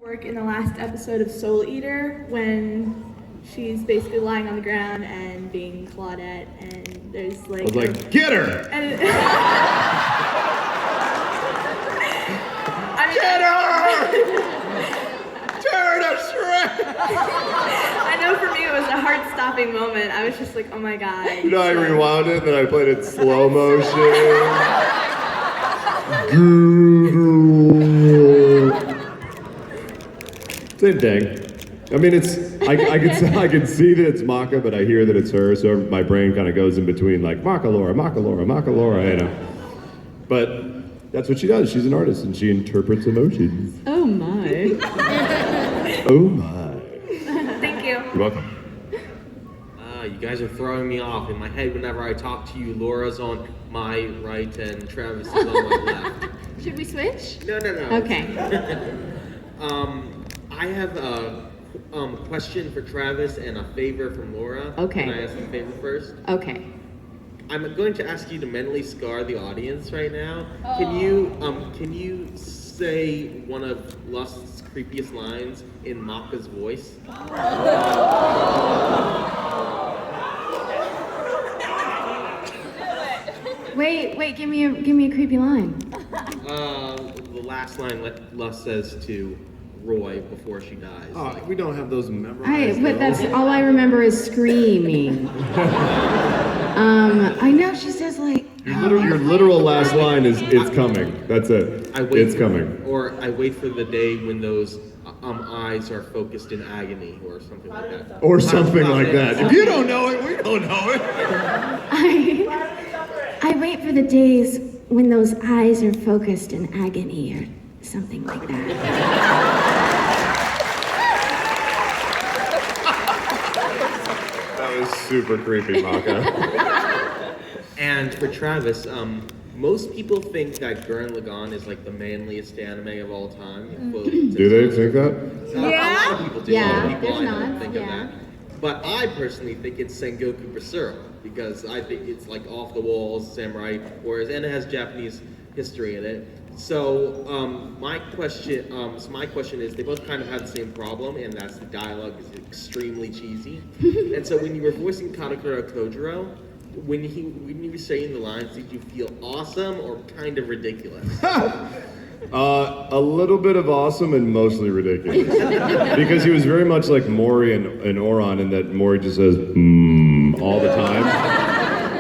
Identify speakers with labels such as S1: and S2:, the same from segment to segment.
S1: Work in the last episode of Soul Eater when she's basically lying on the ground and being clawed at, and there's like.
S2: I was like, get her!
S1: And it,
S2: Get her! Tear to shreds!
S1: I know for me it was a heart-stopping moment. I was just like, oh my god.
S2: You know, I rewound it, then I played it slow motion. Same thing. I mean, I can see that it's Maka, but I hear that it's her, so my brain kind of goes in between like Maka Laura, you know. But that's what she does. She's an artist, and she interprets emotions.
S3: Oh my.
S2: Oh my.
S1: Thank you.
S2: You're welcome.
S4: You guys are throwing me off. In my head, whenever I talk to you, Laura's on my right and Travis is on my left.
S3: Should we switch?
S4: No.
S3: Okay.
S4: I have a question for Travis and a favor from Laura.
S3: Okay.
S4: Can I ask the favor first?
S3: Okay.
S4: I'm going to ask you to mentally scar the audience right now.
S3: Oh.
S4: Can you say one of Lust's creepiest lines in Maka's voice?
S3: Wait, give me a creepy line.
S4: The last line Lust says to Roy before she dies.
S2: Oh, we don't have those memorized.
S3: But that's all I remember is screaming. I know she says like.
S2: Your literal last line is "It's coming." That's it. It's coming.
S4: Or I wait for the day when those eyes are focused in agony, or something like that.
S2: Or something like that. If you don't know it, we don't know it.
S3: I wait for the days when those eyes are focused in agony or something like that.
S2: That was super creepy, Maka.
S4: And for Travis, most people think that Gurren Lagann is like the manliest anime of all time.
S2: Do they think that?
S4: A lot of people do.
S3: Yeah,
S4: a lot of people
S3: there's
S4: I know
S3: nods,
S4: think of that. But I personally think it's Sengoku Berserk because I think it's like off the walls, samurai, and it has Japanese history in it. So my question is, they both kind of have the same problem, and that's the dialogue is extremely cheesy. And so when you were voicing Katakura Kojiro, when you were saying the lines, did you feel awesome or kind of ridiculous?
S2: A little bit of awesome and mostly ridiculous. Because he was very much like Mori and Oron in that Mori just says, all the time.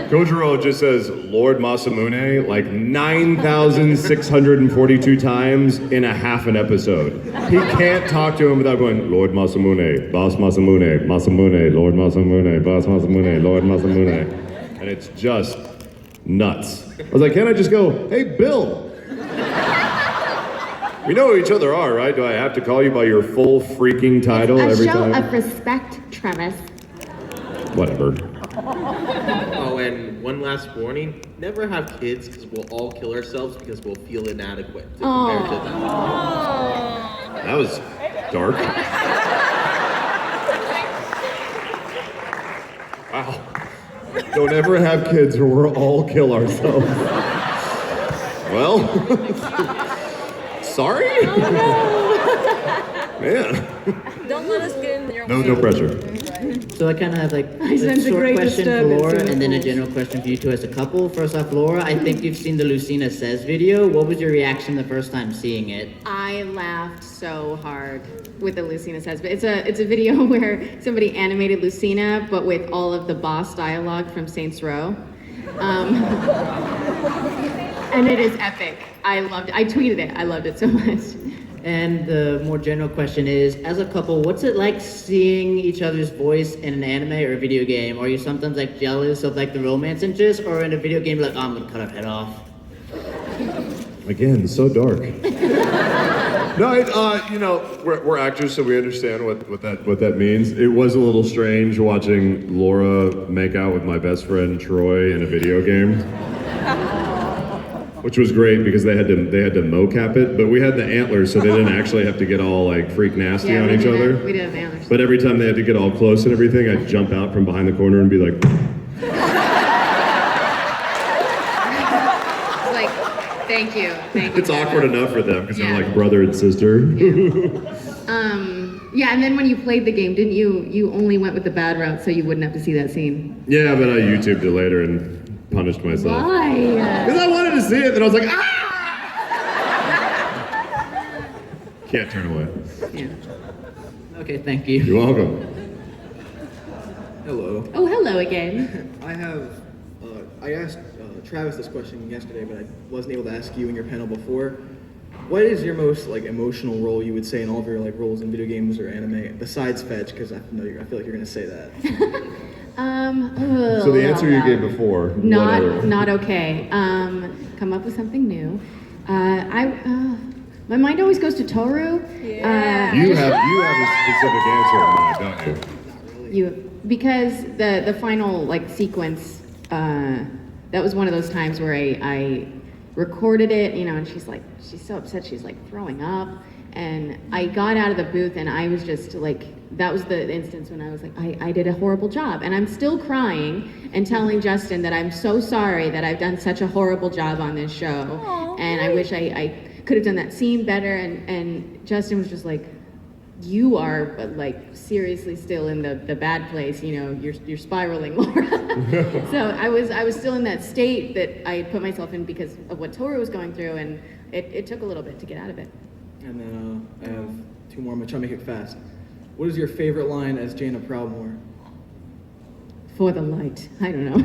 S2: Kojiro just says, Lord Masamune, like 9,642 times in a half an episode. He can't talk to him without going, Lord Masamune, Boss Masamune, Masamune, Lord Masamune, Boss Masamune, Lord Masamune. And it's just nuts. I was like, can't I just go, hey, Bill? We know who each other are, right? Do I have to call you by your full freaking title every time?
S3: A show of respect, Travis.
S2: Whatever.
S4: Oh, and one last warning, never have kids because we'll all kill ourselves because we'll feel inadequate compared to them.
S2: That was dark. Wow. Don't ever have kids or we'll all kill ourselves. Well, sorry?
S3: Oh, no.
S2: Man.
S5: Don't let us get in your way.
S2: No pressure.
S6: So I kind of have like a
S3: sense a
S6: short
S3: great
S6: question for
S3: disturbance
S6: Laura
S3: in the
S6: and then a
S3: pulse.
S6: general question for you two as a couple. First off, Laura, I think you've seen the Lucina Says video. What was your reaction the first time seeing it?
S3: I laughed so hard with the Lucina Says, but it's a video where somebody animated Lucina, but with all of the boss dialogue from Saints Row. And it is epic. I loved it. I tweeted it. I loved it so much.
S6: And the more general question is, as a couple, what's it like seeing each other's voice in an anime or a video game? Are you sometimes like jealous of like the romance interest, or in a video game you're like, oh, I'm gonna cut her head off?
S2: Again, so dark. No, we're actors, so we understand what that means. It was a little strange watching Laura make out with my best friend Troy in a video game. Which was great because they had to mocap it, but we had the antlers, so they didn't actually have to get all like freak nasty on each other.
S3: We did have antlers.
S2: But every time they had to get all close and everything, I'd jump out from behind the corner and be like,
S3: Thank you.
S2: it's awkward enough for them because
S3: Yeah.
S2: they're like brother and sister.
S3: Yeah. Yeah, and then when you played the game, didn't you only went with the bad route so you wouldn't have to see that scene?
S2: Yeah, but I YouTubed it later and punished myself.
S3: Why?
S2: Because I wanted to see it, and I was like, ah! Can't turn away.
S6: Yeah. Okay, thank you.
S2: You're welcome.
S7: Hello.
S3: Oh, hello again.
S7: I asked Travis this question yesterday, but I wasn't able to ask you in your panel before. What is your most emotional role you would say in all of your roles in video games or anime besides fetch? Because I feel like you're gonna say that.
S2: So the answer you gave before,
S3: Not okay. Come up with something new. My mind always goes to Toru.
S1: Yeah.
S2: You have a specific answer in mind, don't you?
S3: Because the final sequence, that was one of those times where I recorded it, and she's so upset, she's throwing up, and I got out of the booth and I was just that was the instance when I was I did a horrible job, and I'm still crying and telling Justin that I'm so sorry that I've done such a horrible job on this show.
S1: Aww,
S3: and I wish I could have done that scene better, and Justin was just you are seriously still in the bad place, you're spiraling, Laura. So I was still in that state that I had put myself in because of what Toru was going through, and it took a little bit to get out of it.
S7: And then I have two more. I'm gonna try to make it fast. What is your favorite line as Jaina Proudmoore?
S3: For the light. I don't know.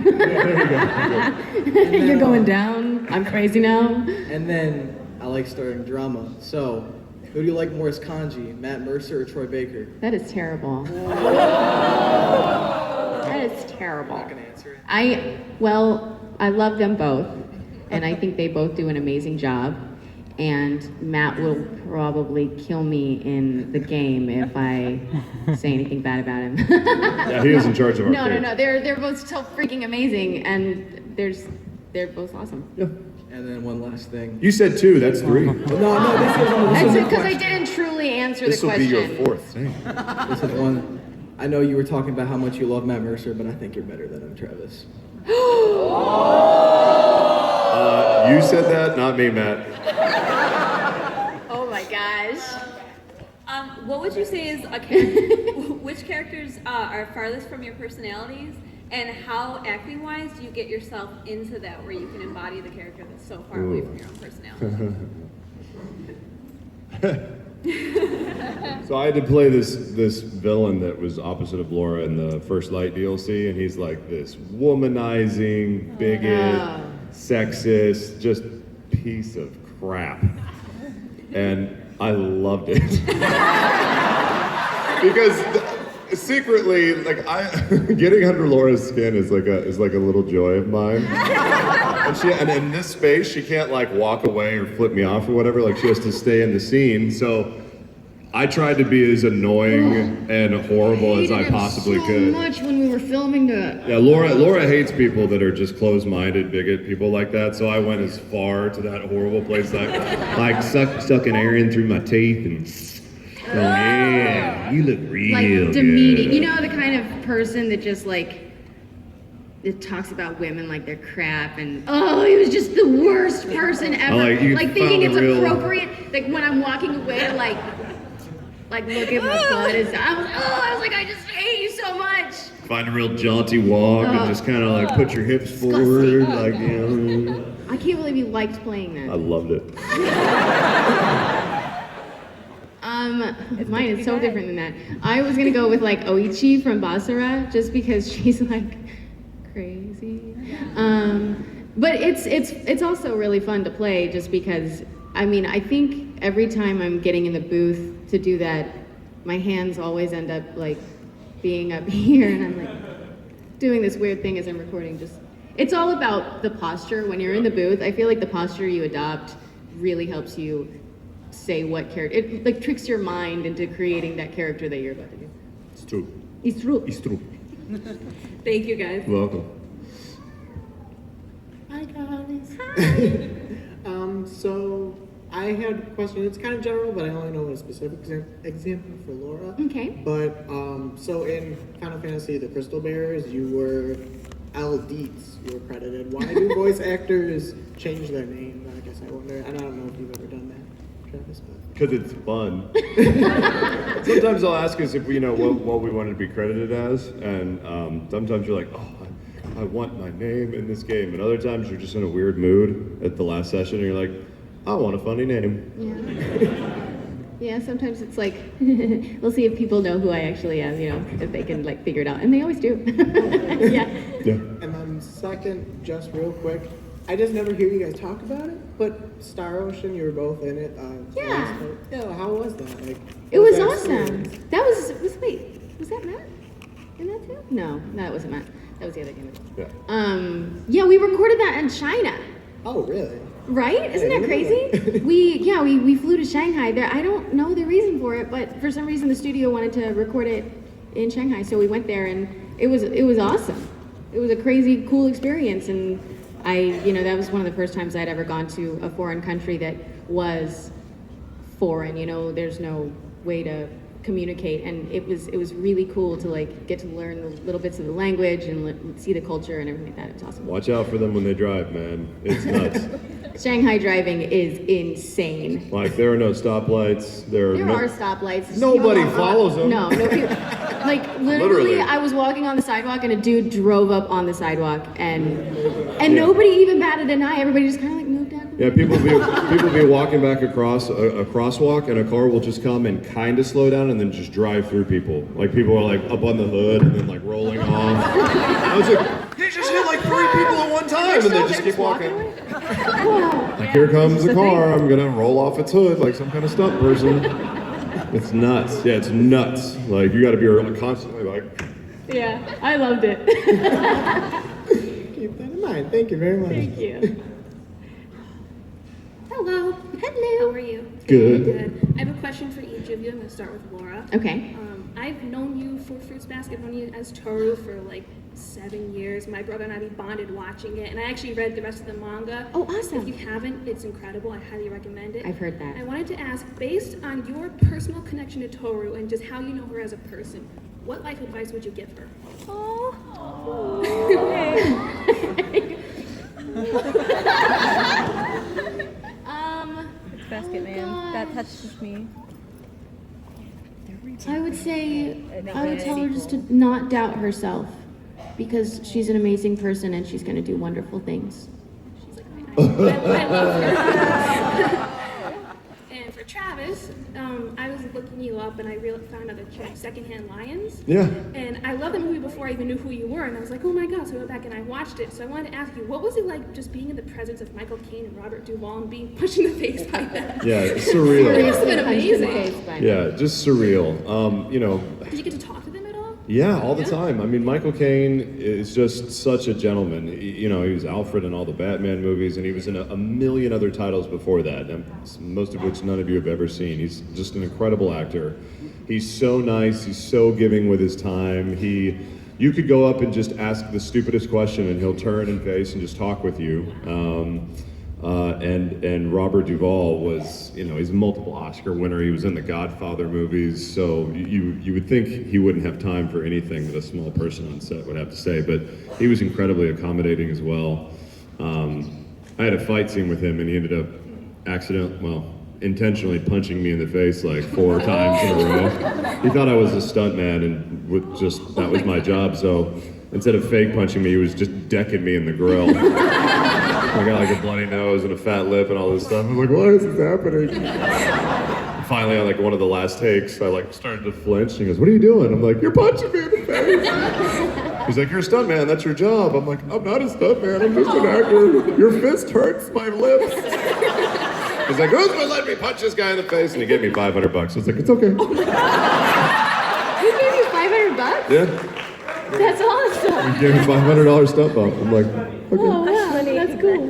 S3: You're going down. I'm crazy now.
S7: And then I like starting drama. So, who do you like more as Kanji, Matt Mercer or Troy Baker?
S3: That is terrible. That is terrible.
S7: Not gonna answer it.
S3: I love them both, and I think they both do an amazing job. And Matt will probably kill me in the game if I say anything bad about him.
S2: Yeah, he is in charge of our
S3: No.
S2: fate.
S3: They're both so freaking amazing, and they're both awesome.
S2: Yeah.
S7: And then one last thing.
S2: You said 2, that's 3.
S7: No, this is a
S3: That's because I
S7: question.
S3: didn't truly answer
S2: This
S3: the
S2: will be
S3: question.
S2: your 4th thing.
S7: This is one. I know you were talking about how much you love Matt Mercer, but I think you're better than him, Travis.
S2: You said that, not me, Matt.
S5: Oh my gosh. What would you say is which characters are farthest from your personalities, and how acting-wise do you get yourself into that where you can embody the character that's so far away from your own personality?
S2: So I had to play this villain that was opposite of Laura in the First Light DLC, and he's like this womanizing, bigot, sexist, just piece of crap. And I loved it. Because secretly, getting under Laura's skin is like a little joy of mine. And in this space, she can't walk away or flip me off or whatever. She has to stay in the scene. So I tried to be as annoying and horrible as I possibly could.
S3: So much when we were filming that.
S2: Yeah, Laura hates people that are just closed-minded, bigot people like that. So I went as far to that horrible place, sucking air in through my teeth and. Oh yeah, you look real
S3: Demeaning.
S2: good.
S3: You know, the kind of person that just it talks about women like they're crap, and he was just the worst person ever. Thinking it's appropriate, when I'm walking away to look at my butt. I was like, I just hate you so much.
S2: Find a real jaunty walk and just kind of put your hips forward,
S3: I can't believe you liked playing that.
S2: I loved it.
S3: Mine is so different than that. I was gonna go with Oichi from Basara, just because she's crazy. But it's also really fun to play, just because I think every time I'm getting in the booth to do that, my hands always end up being up here, and I'm doing this weird thing as I'm recording. It's all about the posture when you're in the booth. I feel like the posture you adopt really helps you say what character. It tricks your mind into creating that character that you're about to do.
S2: It's true.
S3: It's true.
S2: It's true.
S5: Thank you guys.
S2: Welcome.
S3: Hi guys.
S8: So I had a question. It's kind of general, but I only know a specific example for Laura.
S3: Okay.
S8: But so in Final Fantasy: The Crystal Bearers, you were Eldites. You were credited. Why do voice actors change their name? I guess I wonder. I don't know if you've ever done that. Travis?
S2: Because it's fun. Sometimes I'll ask us if we know what we wanted to be credited as, and sometimes you're like, oh, I want my name in this game, and other times you're just in a weird mood at the last session, and you're like, I want a funny name.
S3: Yeah, sometimes it's like, we'll see if people know who I actually am, you know, if they can like figure it out, and they always do. Yeah.
S8: And then second, just real quick, I just never hear you guys talk about it, but Star Ocean, you were both in it.
S3: Yeah.
S8: Yeah, how was that? Like,
S3: It was
S8: that
S3: awesome.
S8: experience?
S3: That was wait, was that Matt? In that too? No, that wasn't Matt. That was the other game.
S2: Yeah.
S3: Yeah, we recorded that in China.
S8: Oh, really?
S3: Right? Isn't
S8: Yeah,
S3: that
S8: really?
S3: crazy? we flew to Shanghai. I don't know the reason for it, but for some reason the studio wanted to record it in Shanghai, so we went there, and it was awesome. It was a crazy cool experience, and that was one of the first times I'd ever gone to a foreign country that was foreign. You know, there's no way to communicate, and it was really cool to like get to learn the little bits of the language and see the culture and everything like that. It was awesome.
S2: Watch out for them when they drive, man. It's nuts.
S3: Shanghai driving is insane.
S2: Like, there are no stoplights. There
S3: are stoplights.
S2: Nobody
S3: People-
S2: follows them.
S3: No people. Like literally, I was walking on the sidewalk and a dude drove up on the sidewalk, and nobody even batted an eye. Everybody just kind of like moved out.
S2: Yeah, people be walking back across a crosswalk, and a car will just come and kind of slow down and then just drive through people. Like, people are like up on the hood and then like rolling off. I was like, he just hit like 3 people at one time, and they just keep walking. Like, here comes the car. I'm gonna roll off its hood like some kind of stunt person. It's nuts. Yeah, it's nuts. Like, you got to be constantly like.
S3: Yeah, I loved it.
S8: Keep that in mind. Thank you very much.
S3: Thank you.
S9: Hello.
S3: Hello.
S9: How are you?
S2: Good.
S9: Good. I have a question for each of you. I'm going to start with Laura.
S3: Okay.
S9: I've known you for Fruits Basket. I've known you as Toru for like 7 years. My brother and I, we bonded watching it, and I actually read the rest of the manga.
S3: Oh, awesome.
S9: If you haven't, it's incredible. I highly recommend it.
S3: I've heard that.
S9: I wanted to ask, based on your personal connection to Toru and just how you know her as a person, what life advice would you give her?
S10: Basket Man. That touches me.
S3: I would say, I would tell her just to not doubt herself, because she's an amazing person and she's going to do wonderful things.
S9: She's like, I love her. And for Travis, I was looking you up and I found out that you had Secondhand Lions.
S2: Yeah.
S9: And I loved the movie before I even knew who you were, and I was like, oh my god, so I went back and I watched it. So I wanted to ask you, what was it like just being in the presence of Michael Caine and Robert Duvall and being punched in the face by them?
S2: Yeah, it's surreal.
S9: It must have been amazing.
S2: Yeah, just surreal.
S9: Did you get to talk to them at all?
S2: Yeah, all the time. I mean, Michael Caine is just such a gentleman. He was Alfred in all the Batman movies, and he was in a million other titles before that, most of which none of you have ever seen. He's just an incredible actor. He's so nice. He's so giving with his time. You could go up and just ask the stupidest question, and he'll turn and face and just talk with you. And Robert Duvall was, he's a multiple Oscar winner. He was in the Godfather movies, so you would think he wouldn't have time for anything that a small person on set would have to say, but he was incredibly accommodating as well. I had a fight scene with him, and he ended up intentionally punching me in the face like 4 times in a row. He thought I was a stuntman, and that was my job, so instead of fake punching me, he was just decking me in the grill. I got like a bloody nose and a fat lip and all this stuff. I'm like, why is this happening? Finally, on like one of the last takes, I like started to flinch. He goes, what are you doing? I'm like, you're punching me in the face. He's like, you're a stuntman, that's your job. I'm like, I'm not a stuntman, I'm just an actor. Your fist hurts my lips. He's like, who's gonna let me punch this guy in the face? And he gave me $500. I was like, it's okay.
S3: He gave you $500?
S2: Yeah.
S3: That's awesome.
S2: He gave me $500 stunt bump. I'm like, okay.
S3: Oh, wow, that's cool.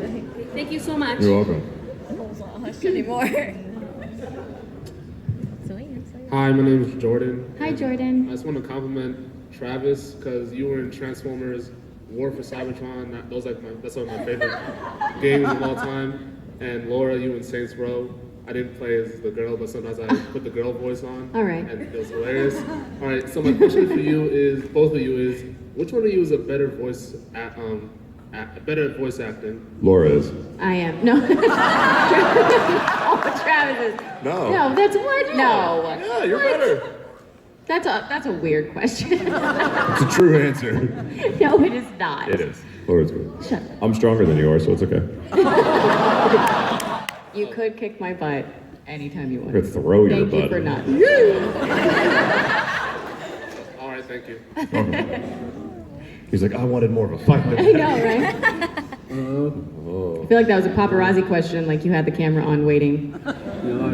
S9: Thank you so much.
S2: You're welcome.
S10: Anymore.
S11: Hi, my name is Jordan.
S3: Hi, Jordan.
S11: I just want to compliment Travis because you were in Transformers War for Cybertron. That's one of my favorite games of all time. And Laura, you in Saints Row. I didn't play as the girl, but sometimes I put the girl voice on.
S3: All right.
S11: And it was hilarious. All right, so my question for you is, both of you is, which one of you is a better voice better at voice acting.
S2: Laura is.
S3: I am. No. Oh, Travis is.
S2: No.
S3: No, that's what? No.
S2: Yeah, you're better.
S3: That's a weird question.
S2: It's a true answer.
S3: No, it is not.
S2: It is. Laura's good.
S3: Shut up.
S2: I'm stronger than you are, so it's okay.
S3: You could kick my butt anytime you want.
S2: Or throw your
S3: Thank
S2: butt.
S3: you for not.
S11: All right, thank you.
S2: He's like, I wanted more of a fight.
S3: I know, right? I feel like that was a paparazzi question, like you had the camera on waiting.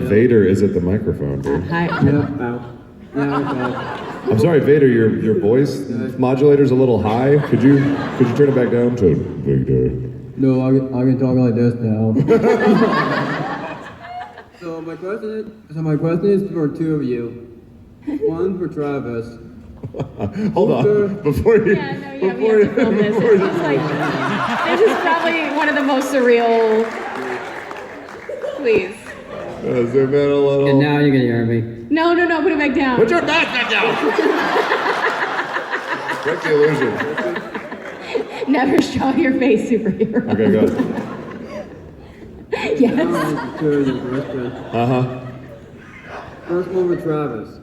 S2: Vader is at the microphone, dude.
S3: Hi.
S2: I'm sorry, Vader, your voice modulator's a little high. Could you turn it back down to Vader?
S12: No, I can talk like this now. So my question is for two of you. One for Travis.
S2: Hold on. Before you.
S3: Yeah, no, yeah, we have to film this. It's just like, this is probably one of the most surreal. Please.
S2: Zoom in a little.
S12: And now you can hear me.
S3: No, put it back down.
S2: Put your back down. Break the illusion.
S3: Never show your face, superhero.
S2: Okay, go.
S3: Yes.
S2: Uh-huh.
S12: First one with Travis.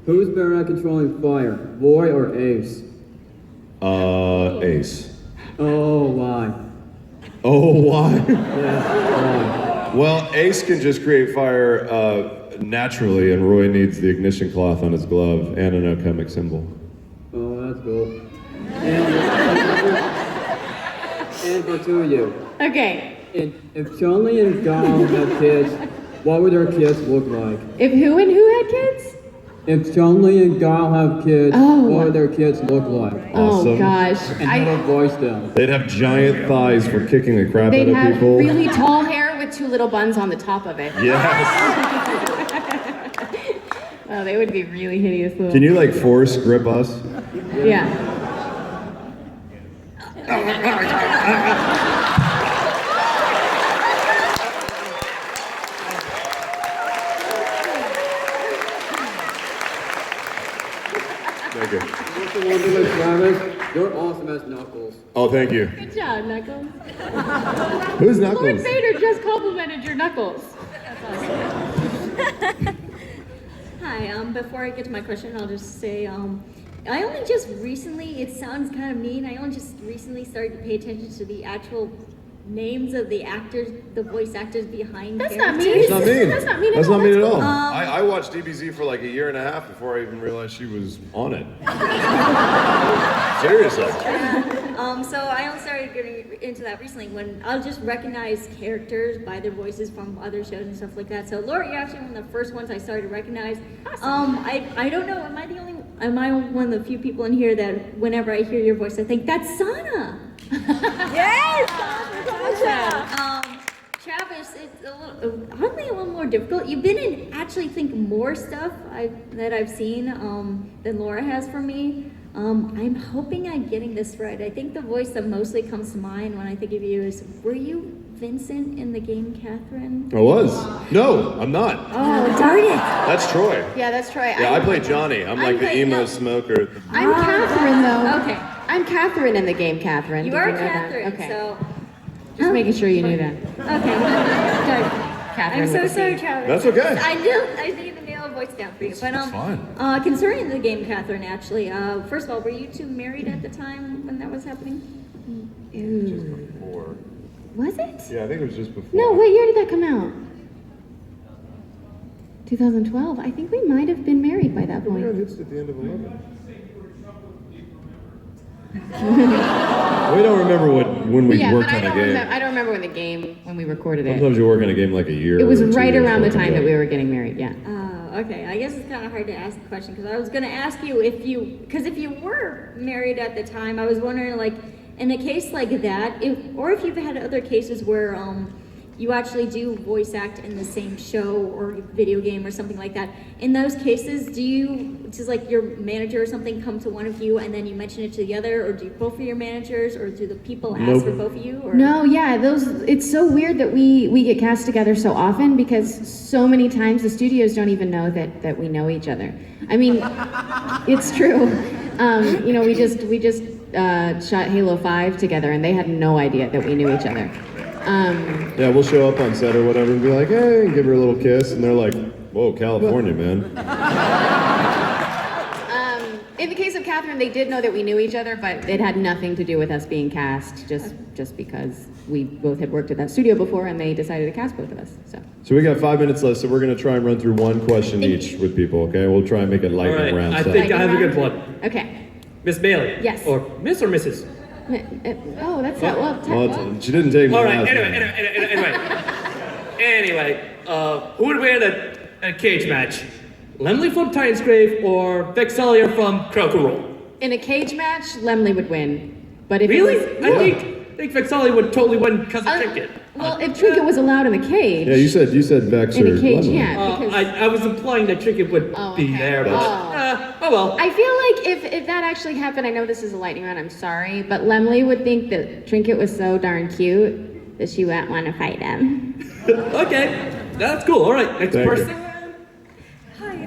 S12: Who's better at controlling fire, Roy or Ace?
S2: Ace.
S12: Oh, why?
S2: Oh, why?
S12: Yeah, why?
S2: Well, Ace can just create fire naturally, and Roy needs the ignition cloth on his glove and an alchemic symbol.
S12: Oh, that's cool. And for two of you.
S3: Okay.
S12: If Chun-Li and Gao had kids, what would their kids look like?
S3: If who and who had kids?
S12: If Chun-Li and Gao have kids, what would their kids look like?
S2: Awesome.
S3: Oh gosh.
S12: And how to voice them.
S2: They'd have giant thighs for kicking the crap
S3: They'd
S2: out of
S3: have
S2: people.
S3: really tall hair with two little buns on the top of it.
S2: Yes.
S3: Oh, they would be really hideous little.
S2: Can you like force grip us?
S3: Yeah.
S2: Thank you.
S12: What's the one thing with Travis? You're awesome as Knuckles.
S2: Oh, thank you.
S3: Good job, Knuckles.
S2: Who's
S3: Lord
S2: Knuckles?
S3: Vader just complimented your Knuckles.
S13: Hi, before I get to my question, I'll just say, I only just recently, it sounds kind of mean, I only just recently started to pay attention to the actual names of the actors, the voice actors behind
S3: That's not
S13: characters.
S3: mean.
S2: That's not mean.
S3: That's not mean at
S2: That's
S3: all.
S2: not mean at
S3: That's
S2: all.
S3: cool.
S2: I watched DBZ for like a year and a half before I even realized she was on it. Seriously.
S13: So I only started getting into that recently when I'll just recognize characters by their voices from other shows and stuff like that. So Laura, you're actually one of the first ones I started to recognize.
S3: Awesome.
S13: I don't know, am I one of the few people in here that whenever I hear your voice I think that's Sana?
S5: Yes!
S13: Travis, it's oddly a little more difficult. You've been in actually think more stuff that I've seen than Laura has for me. I'm hoping I'm getting this right. I think the voice that mostly comes to mind when I think of you is, were you Vincent in the game Catherine?
S2: I was. No, I'm not.
S13: Oh, darn it!
S2: That's Troy.
S3: Yeah, that's Troy.
S2: Yeah, I play Johnny. I'm like the emo smoker.
S3: I'm Catherine, though.
S13: Okay.
S3: I'm Catherine in the game, Catherine.
S13: You
S3: Did
S13: are
S3: know that?
S13: Catherine,
S3: Okay.
S13: so...
S3: Just making sure you knew that.
S13: Okay, good.
S3: Catherine
S13: I'm so
S3: with a
S13: sorry,
S3: C.
S13: Travis.
S2: That's okay.
S13: I need to nail a voice down for you. But
S2: It's fine.
S13: concerning the game, Catherine, actually, first of all, were you two married at the time when that was happening?
S2: Just before.
S3: Was it?
S2: Yeah, I think it was just before.
S3: No, what year did that come out? 2012. I think we might have been married by that
S2: We got
S3: point.
S2: hits at the end of 11. We don't remember when we
S3: Yeah,
S2: worked
S3: but
S2: on a game.
S3: I don't remember when we recorded it.
S2: Sometimes you work on a game like a year.
S3: It was
S2: or 2
S3: right
S2: years
S3: around the
S2: before
S3: time
S2: it
S3: that we
S2: comes
S3: were getting married, yeah.
S13: Okay. I guess it's kind of hard to ask the question because I was going to ask you if you were married at the time, I was wondering, like, in a case like that, if you've had other cases where you actually do voice act in the same show or video game or something like that. In those cases, does like your manager or something come to one of you and then you mention it to the other, or do both of your managers, or do the people ask for both of you? Or?
S3: No, yeah, it's so weird that we get cast together so often because so many times the studios don't even know that we know each other. I mean, it's true. We just shot Halo 5 together, and they had no idea that we knew each other.
S2: Yeah, we'll show up on set or whatever and be like, hey, and give her a little kiss, and they're like, whoa, California, man.
S3: In the case of Catherine, they did know that we knew each other, but it had nothing to do with us being cast, just because we both had worked at that studio before, and they decided to cast both of us.
S2: So we got 5 minutes left, so we're going to try and run through one question each with people, okay? We'll try and make it lightning round.
S14: I
S2: so.
S14: think I have a good one.
S3: Okay.
S14: Miss Bailey.
S3: Yes.
S14: Or Miss or Mrs.?
S3: Oh, that's not well.
S2: She didn't take my
S14: All right.
S2: last
S14: Anyway, who would win a cage match? Lemley from Titan's Grave or Vexelia from Croker Roll?
S3: In a cage match, Lemley would win. But if
S14: Really?
S3: it was,
S14: I think Vexelia would totally win because of Trinket.
S3: well, if Trinket was allowed in the cage.
S2: Yeah, you said Vex
S3: in
S2: or
S3: a cage,
S2: Lemon.
S3: yeah. Because,
S14: I was implying that Trinket would be there, but oh well.
S3: I feel like if that actually happened, I know this is a lightning round, I'm sorry, but Lemley would think that Trinket was so darn cute that she wouldn't want to fight him.
S14: Okay, that's cool. All right, next
S2: Thank
S14: person.
S15: Hi,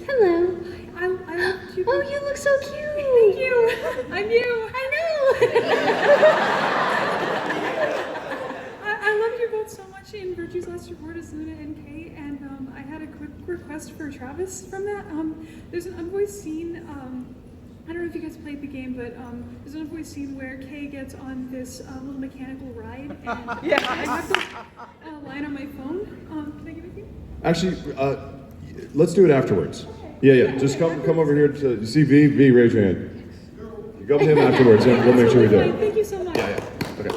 S3: Hello.
S15: I loved you.
S3: Oh, you look so cute.
S15: Thank you. I'm you.
S3: I know.
S15: I loved you both so much in Virtue's Last Reward as Luna and Kay, and I had a quick request for Travis from that. There's an unvoiced scene, I don't know if you guys played the game, but there's an unvoiced scene where Kay gets on this little mechanical ride, and I have this line on my phone. Can I give it to you?
S2: Actually, let's do it afterwards. Yeah. Just come over here to you see V. Raise your hand. You go up to him afterwards, and we'll make sure we do it.
S15: Thank you so much.
S2: Yeah. Okay.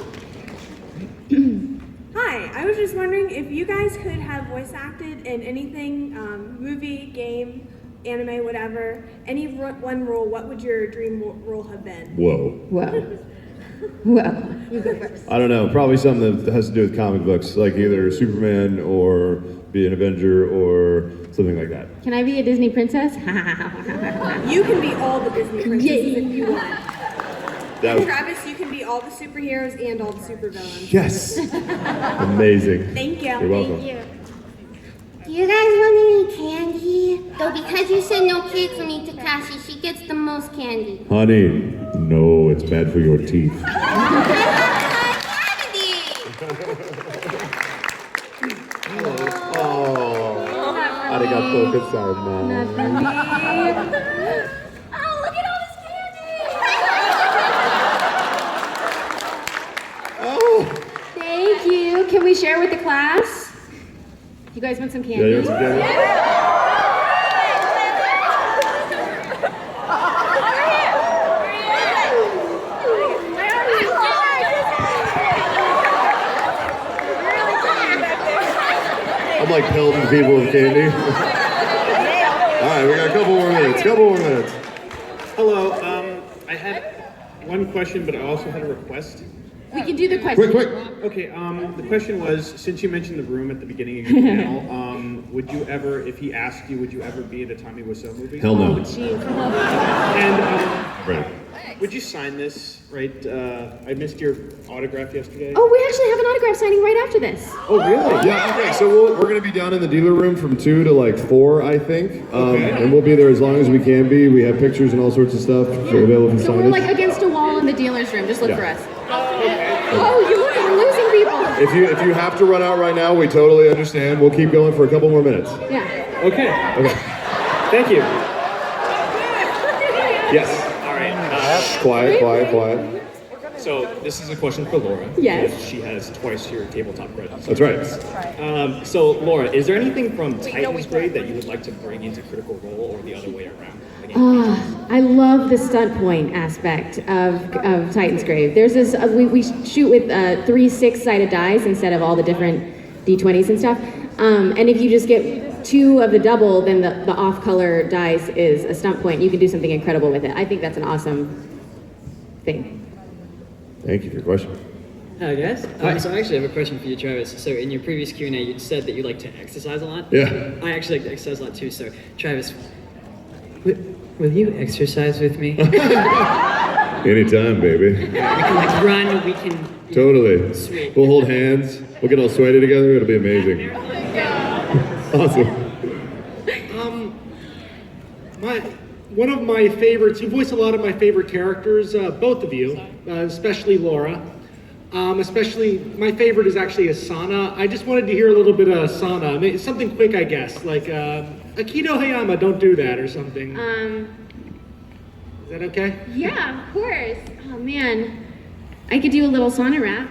S16: Hi, I was just wondering if you guys could have voice acted in anything, movie, game, anime, whatever, any one role, what would your dream role have been?
S2: Whoa.
S3: Well, you go first.
S2: I don't know. Probably something that has to do with comic books, like either Superman or be an Avenger or something like that.
S3: Can I be a Disney princess?
S16: You can be all the Disney princesses if you want.
S2: That would-
S16: Travis, you can be all the superheroes and all the supervillains.
S2: Yes. Amazing.
S16: Thank you.
S2: You're welcome.
S16: Thank you.
S17: Do you guys want any candy? Though because you said no cake for me, Takashi, she gets the most candy.
S2: Honey, no, it's bad for your teeth. Arigato gozaimasu.
S17: Oh, look at all this candy!
S2: Oh.
S3: Thank you. Can we share with the class? You guys want some candy?
S2: Yeah, you want some candy? I'm like pelting people with candy. All right, we got a couple more minutes.
S18: Hello, I had one question, but I also had a request.
S3: We can do the question.
S2: Quick.
S18: Okay, the question was, since you mentioned the room at the beginning of your panel, would you ever, if he asked you, would you ever be in a Tommy Wiseau movie?
S2: Hell no.
S18: And
S2: Right.
S18: would you sign this, right? I missed your autograph yesterday.
S3: Oh, we actually have an autograph signing right after this.
S18: Oh, really?
S2: Yeah, okay, so we're going to be down in the dealer room from 2 to like 4, I think.
S18: Okay.
S2: And we'll be there as long as we can be. We have pictures and all sorts of stuff for available for
S3: So we're
S2: signage.
S3: like against a wall in the dealer's room. Just look
S2: Yeah.
S3: for us. Oh, you're losing people.
S2: If you have to run out right now, we totally understand. We'll keep going for a couple more minutes.
S3: Yeah.
S18: Okay. Thank you.
S2: Yes.
S18: All right.
S2: Quiet.
S18: So this is a question for Laura.
S3: Yes.
S18: because She has twice your tabletop credits.
S2: That's right.
S18: So Laura, is there anything from Titan's Grade that you would like to bring into Critical Role or the other way around?
S3: I love the stunt point aspect of Titan's Grave. There's this, we shoot with 3 6-sided dice instead of all the different D20s and stuff. And if you just get 2 of the double, then the off-color dice is a stunt point. You can do something incredible with it. I think that's an awesome thing.
S2: Thank you for your question.
S19: Hi guys.
S2: Hi.
S19: So I actually have a question for you, Travis. So in your previous Q&A, you said that you like to exercise a lot.
S2: Yeah.
S19: I actually like to exercise a lot too. So Travis, will you exercise with me?
S2: Anytime, baby.
S19: We can like run. We can.
S2: Totally.
S19: Sweet.
S2: We'll hold hands. We'll get all sweaty together. It'll be amazing. Awesome.
S20: one of my favorites, you voice a lot of my favorite characters, both of you, especially Laura. Especially, my favorite is actually Asana. I just wanted to hear a little bit of Asana. I mean, something quick, I guess, like Akito Hayama, don't do that, or something. Is that okay?
S3: Yeah, of course. Oh man, I could do a little sauna rap.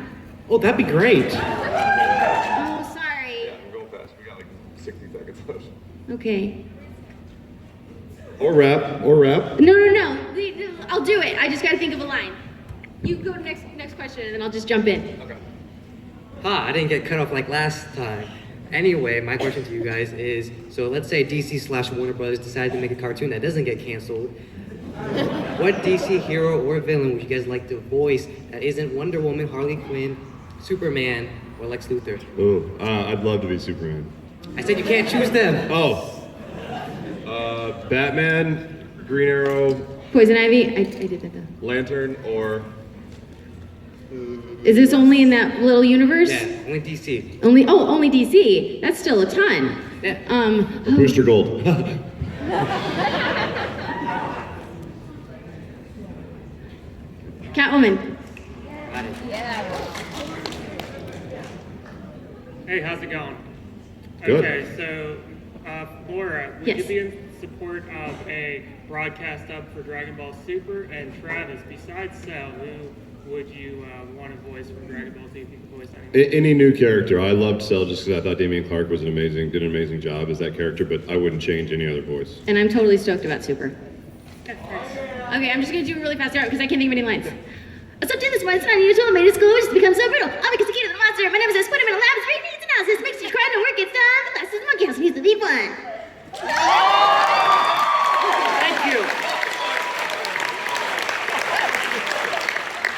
S20: Oh, that'd be great.
S3: Oh, sorry.
S2: I'm going fast. We got like 60 seconds left.
S3: Okay.
S2: Or rap.
S3: No. I'll do it. I just gotta think of a line. You go to next question, and then I'll just jump in.
S19: Okay. I didn't get cut off like last time. Anyway, my question to you guys is, so let's say DC/Warner Brothers decided to make a cartoon that doesn't get canceled. What DC hero or villain would you guys like to voice that isn't Wonder Woman, Harley Quinn, Superman, or Lex Luthor?
S2: Ooh, I'd love to be Superman.
S19: I said you can't choose them.
S2: Oh. Batman, Green Arrow,
S3: Poison Ivy. I did that though.
S2: Lantern, or...
S3: Is this only in that little universe?
S19: Yeah, only DC.
S3: Only DC. That's still a ton.
S19: Yeah.
S2: Or Booster Gold.
S3: Catwoman.
S21: Hey, how's it going?
S2: Good.
S21: Okay, so Laura, would
S3: Yes.
S21: you be in support of a broadcast up for Dragon Ball Super? And Travis, besides Cell, who would you want to voice from Dragon Ball Z if you could voice anyone?
S2: Any new character. I loved Cell just because I thought Damian Clark did an amazing job as that character, but I wouldn't change any other voice.
S3: And I'm totally stoked about Super. Okay, I'm just gonna do it really fast because I can't think of any lines. Subject this one, it's not unusual, made it school, just become so brittle. All because the key to the monster. My name is Spider-Man Lab, it's 3 needs analysis, makes you cry, no work gets done. The last is the monkey house, needs to be fun.
S21: Thank you.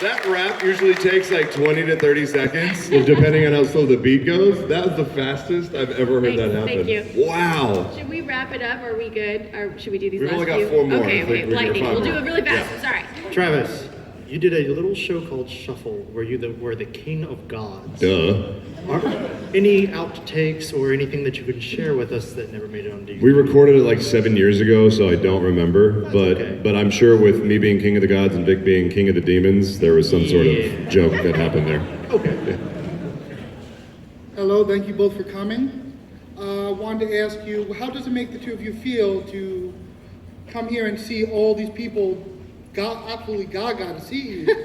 S2: That rap usually takes like 20 to 30 seconds, depending on how slow the beat goes. That was the fastest I've ever heard that happen.
S3: Thank you.
S2: Wow.
S3: Should we wrap it up? Are we good? Or should we do these
S2: We've
S3: last
S2: only got
S3: few?
S2: 4 more.
S3: Okay,
S2: I think we
S3: lightning.
S2: got 5
S3: We'll do
S2: more.
S3: it really fast.
S2: Yeah.
S3: Sorry.
S22: Travis, you did a little show called Shuffle where you were the king of gods.
S2: Duh.
S22: Are any outtakes or anything that you can share with us that never made it on DVD?
S2: We recorded it like 7 years ago, so I don't remember. But I'm sure with me being king of the gods and Vic being king of the demons, there was some sort of joke that happened there.
S22: Okay.
S2: Yeah.
S23: Hello, thank you both for coming. Wanted to ask you, how does it make the two of you feel to come here and see all these people absolutely gaga to see you? Based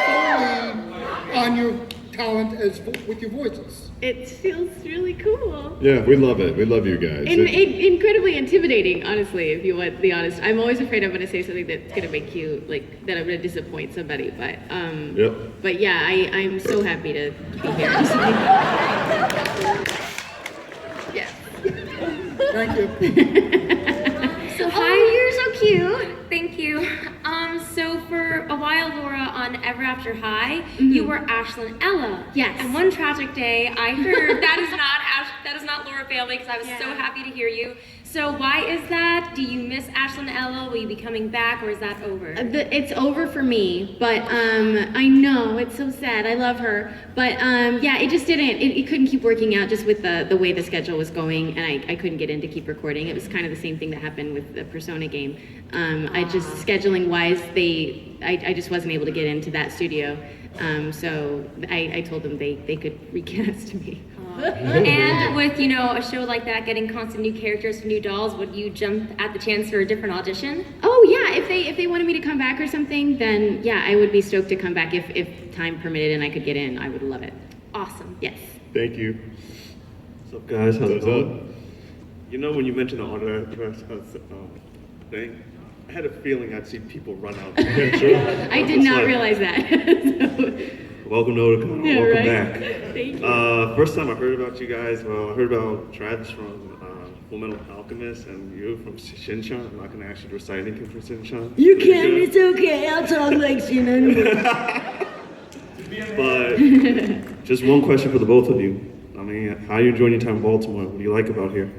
S23: solely on your talent with your voices.
S3: It feels really cool.
S2: Yeah, we love it. We love you guys.
S3: Incredibly intimidating, honestly, if you want the honest. I'm always afraid I'm going to say something that's going to make you, like, that I'm going to disappoint somebody. But, but yeah, I'm so happy to be here. Yeah.
S23: Thank you.
S24: So hi, you're so cute. Thank you. So for a while, Laura, on Ever After High, you were Ashlyn Ella.
S3: Yes.
S24: And one tragic day, I heard that is not Laura Bailey, because I was so happy to hear you. So why is that? Do you miss Ashlyn Ella? Will you be coming back, or is that over?
S3: It's over for me, but I know it's so sad. I love her, but yeah, it just didn't. It couldn't keep working out just with the way the schedule was going, and I couldn't get in to keep recording. It was kind of the same thing that happened with the Persona game. I just scheduling wise, I just wasn't able to get into that studio, so I told them they could recast me.
S24: And with, a show like that, getting constant new characters, new dolls, would you jump at the chance for a different audition?
S3: Oh yeah, if they wanted me to come back or something, then yeah, I would be stoked to come back if time permitted and I could get in. I would love it.
S24: Awesome.
S3: Yes.
S2: Thank you.
S25: What's up, guys? How's it going? When you mentioned the autograph thing, I had a feeling I'd see people run out there.
S3: I did not realize that.
S25: Welcome to Otakon.
S3: Yeah,
S25: Welcome
S3: right?
S25: back.
S3: Thank you.
S25: First time I heard about you guys, I heard about Travis from Fullmetal Alchemist and you from Shinchan. I'm not going to ask you to recite anything from Shinchan.
S26: You can, it's okay. I'll talk like Shinan.
S25: But just one question for the both of you. How are you enjoying your time in Baltimore? What do you like about here?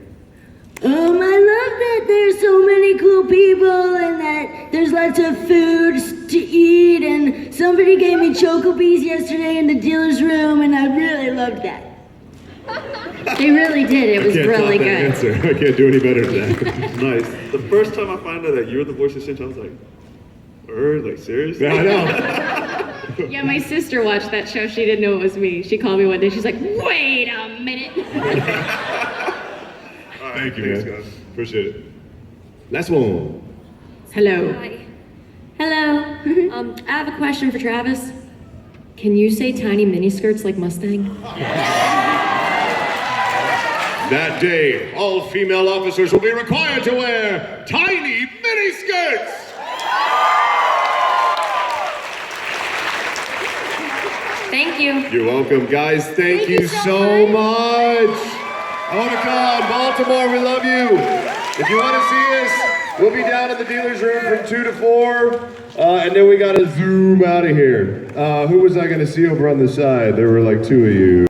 S26: I love that there's so many cool people and that there's lots of food to eat, and somebody gave me chocobees yesterday in the dealer's room and I really loved that.
S13: They really did. It was
S2: I can't
S13: really
S2: top that
S13: good.
S2: answer. I can't do any better than that.
S25: Nice. The first time I found out that you were the voice of Shinji, I was like, like seriously?
S2: Yeah, I know.
S3: Yeah, my sister watched that show. She didn't know it was me. She called me one day. She's like, wait a minute.
S2: Thank you, man. Guys. Appreciate it. Last one.
S3: Hello.
S24: Hi. Hello. I have a question for Travis. Can you say tiny miniskirts like Mustang?
S2: That day, all female officers will be required to wear tiny miniskirts.
S24: Thank you.
S2: You're welcome, guys. Thank you so much. Otakon, Baltimore, we love you. If you want to see us, we'll be down in the dealer's room from 2 to 4. And then we got to zoom out of here. Who was I going to see over on the side? There were like 2 of you.